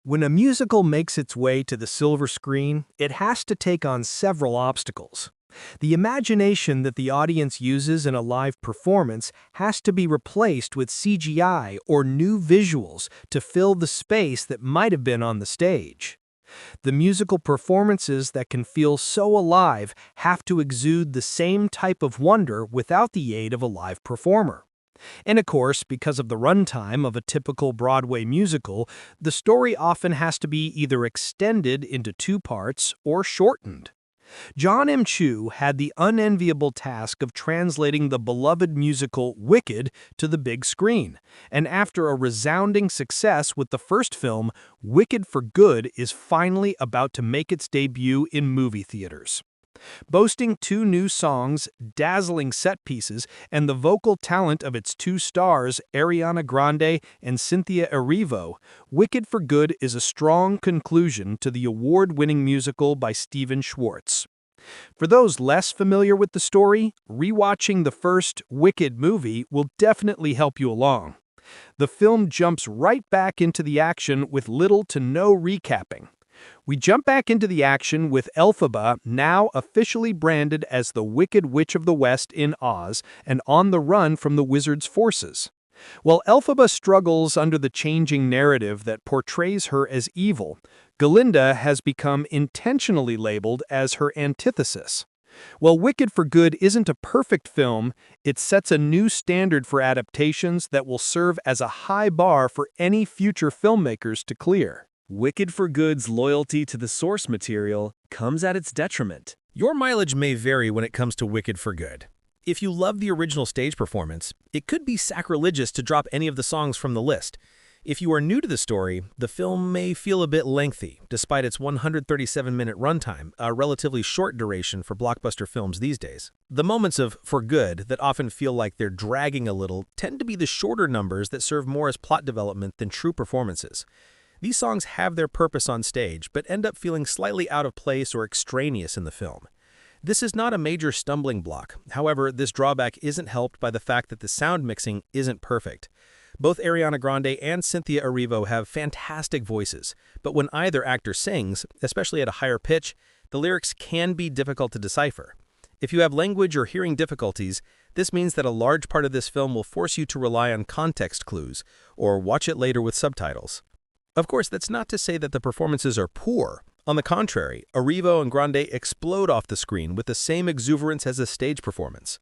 When a musical makes its way to the silver screen, it has to take on several obstacles. The imagination that the audience uses in a live performance has to be replaced with CGI or new visuals to fill the space that might have been on the stage. The musical performances that can feel so alive have to exude the same type of wonder without the aid of a live performer. And of course, because of the runtime of a typical Broadway musical, the story often has to be either extended into two parts or shortened. Jon M had the unenviable task of translating the beloved musical Wicked to the big screen, and after a resounding success with the first film, Wicked for Good is finally about to make its debut in movie theaters. Boasting two new songs, dazzling set pieces, and the vocal talent of its two stars, Ariana Grande and Cynthia Erivo, Wicked for Good is a strong conclusion to the award-winning musical by Stephen Schwartz. For those less familiar with the story, rewatching the first Wicked movie will definitely help you along. The film jumps right back into the action with little to no recapping. We jump back into the action with Elphaba now officially branded as the Wicked Witch of the West in Oz and on the run from the wizard's forces. While Elphaba struggles under the changing narrative that portrays her as evil, Galinda has become intentionally labeled as her antithesis. While Wicked for Good isn't a perfect film, it sets a new standard for adaptations that will serve as a high bar for any future filmmakers to clear. Wicked for Good's loyalty to the source material comes at its detriment. Your mileage may vary when it comes to Wicked for Good. If you love the original stage performance, it could be sacrilegious to drop any of the songs from the list. If you are new to the story, the film may feel a bit lengthy, despite its 137-minute runtime, a relatively short duration for blockbuster films these days. The moments of For Good that often feel like they're dragging a little tend to be the shorter numbers that serve more as plot development than true performances. These songs have their purpose on stage, but end up feeling slightly out of place or extraneous in the film. This is not a major stumbling block. However, this drawback isn't helped by the fact that the sound mixing isn't perfect. Both Ariana Grande and Cynthia Erivo have fantastic voices, but when either actor sings, especially at a higher pitch, the lyrics can be difficult to decipher. If you have language or hearing difficulties, this means that a large part of this film will force you to rely on context clues, or watch it later with subtitles. Of course, that's not to say that the performances are poor. On the contrary, Erivo and Grande explode off the screen with the same exuberance as a stage performance.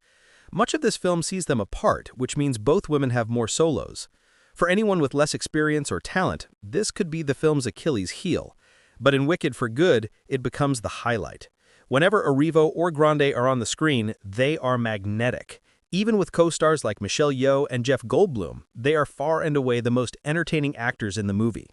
Much of this film sees them apart, which means both women have more solos. For anyone with less experience or talent, this could be the film's Achilles heel. But in Wicked for Good, it becomes the highlight. Whenever Erivo or Grande are on the screen, they are magnetic. Even with co-stars like Michelle Yeoh and Jeff Goldblum, they are far and away the most entertaining actors in the movie.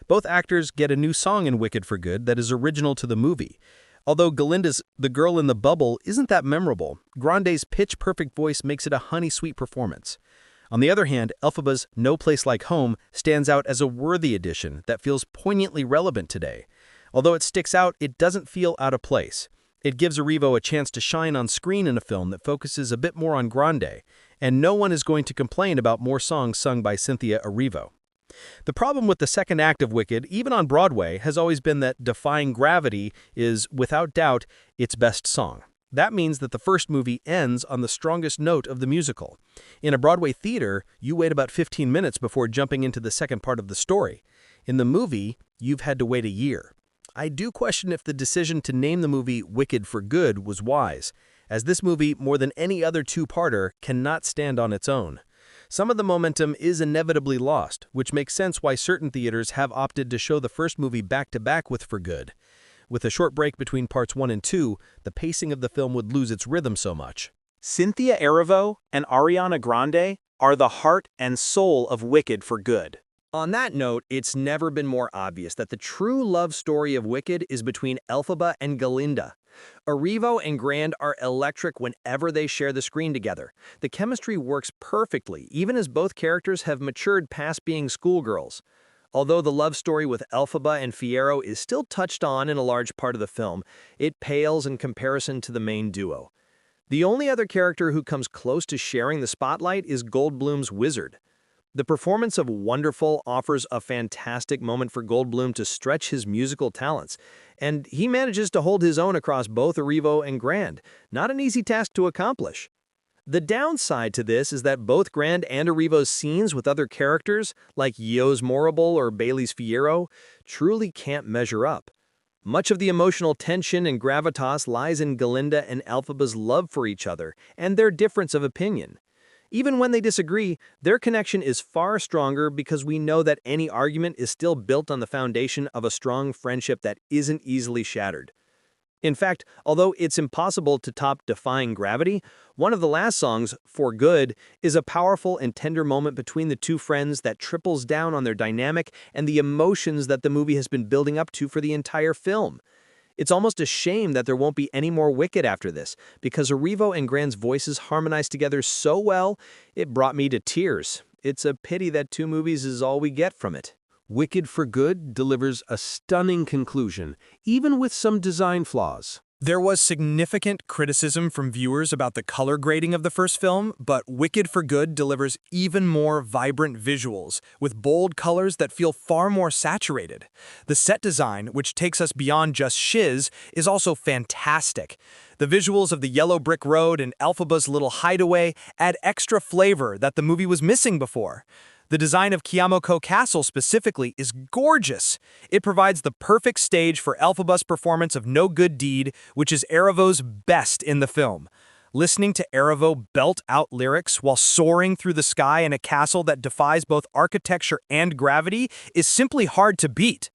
Both actors get a new song in Wicked for Good that is original to the movie. Although Galinda's The Girl in the Bubble isn't that memorable, Grande's pitch-perfect voice makes it a honey-sweet performance. On the other hand, Elphaba's No Place Like Home stands out as a worthy addition that feels poignantly relevant today. Although it sticks out, it doesn't feel out of place. It gives Erivo a chance to shine on screen in a film that focuses a bit more on Grande, and no one is going to complain about more songs sung by Cynthia Erivo. The problem with the second act of Wicked, even on Broadway, has always been that Defying Gravity is, without doubt, its best song. That means that the first movie ends on the strongest note of the musical. In a Broadway theater, you wait about 15 minutes before jumping into the second part of the story. In the movie, you've had to wait a year. I do question if the decision to name the movie Wicked for Good was wise, as this movie, more than any other two-parter, cannot stand on its own. Some of the momentum is inevitably lost, which makes sense why certain theaters have opted to show the first movie back-to-back with For Good. With a short break between parts 1 and 2, the pacing of the film would lose its rhythm so much. Cynthia Erivo and Ariana Grande are the heart and soul of Wicked for Good. On that note, it's never been more obvious that the true love story of Wicked is between Elphaba and Galinda. Erivo and Grande are electric whenever they share the screen together. The chemistry works perfectly, even as both characters have matured past being schoolgirls. Although the love story with Elphaba and Fiyero is still touched on in a large part of the film, it pales in comparison to the main duo. The only other character who comes close to sharing the spotlight is Goldblum's wizard. The performance of Wonderful offers a fantastic moment for Goldblum to stretch his musical talents, and he manages to hold his own across both Erivo and Grande, not an easy task to accomplish. The downside to this is that both Grande and Erivo's scenes with other characters, like Yo's Morrible or Bailey's Fierro, truly can't measure up. Much of the emotional tension and gravitas lies in Galinda and Elphaba's love for each other and their difference of opinion. Even when they disagree, their connection is far stronger because we know that any argument is still built on the foundation of a strong friendship that isn't easily shattered. In fact, although it's impossible to top Defying Gravity, one of the last songs, For Good, is a powerful and tender moment between the two friends that triples down on their dynamic and the emotions that the movie has been building up to for the entire film. It's almost a shame that there won't be any more Wicked after this, because Erivo and Grande's voices harmonize together so well, it brought me to tears. It's a pity that 2 movies is all we get from it. Wicked for Good delivers a stunning conclusion, even with some design flaws. There was significant criticism from viewers about the color grading of the first film, but Wicked for Good delivers even more vibrant visuals, with bold colors that feel far more saturated. The set design, which takes us beyond just shiz, is also fantastic. The visuals of the yellow brick road and Elphaba's little hideaway add extra flavor that the movie was missing before. The design of Kiamo Ko Castle specifically is gorgeous. It provides the perfect stage for Elphaba's performance of No Good Deed, which is Erivo's best in the film. Listening to Erivo belt out lyrics while soaring through the sky in a castle that defies both architecture and gravity is simply hard to beat.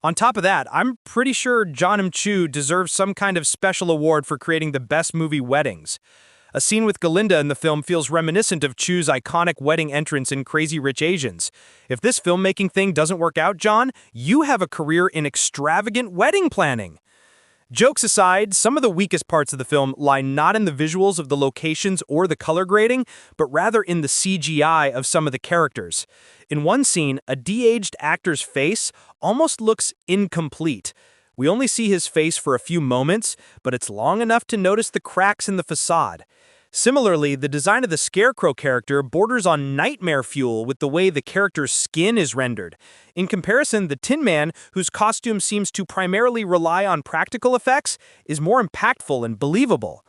On top of that, I'm pretty sure Jon M deserves some kind of special award for creating the best movie weddings. A scene with Galinda in the film feels reminiscent of Chu's iconic wedding entrance in Crazy Rich Asians. If this filmmaking thing doesn't work out, Jon, you have a career in extravagant wedding planning. Jokes aside, some of the weakest parts of the film lie not in the visuals of the locations or the color grading, but rather in the CGI of some of the characters. In one scene, a de-aged actor's face almost looks incomplete. We only see his face for a few moments, but it's long enough to notice the cracks in the facade. Similarly, the design of the Scarecrow character borders on nightmare fuel with the way the character's skin is rendered. In comparison, the Tin Man, whose costume seems to primarily rely on practical effects, is more impactful and believable.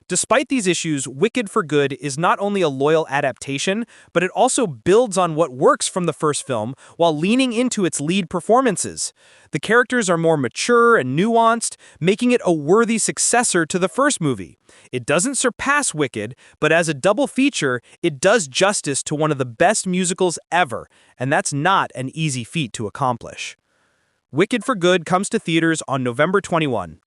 Despite these issues, Wicked for Good is not only a loyal adaptation, but it also builds on what works from the first film while leaning into its lead performances. The characters are more mature and nuanced, making it a worthy successor to the first movie. It doesn't surpass Wicked, but as a double feature, it does justice to one of the best musicals ever, and that's not an easy feat to accomplish. Wicked for Good comes to theaters on November 21.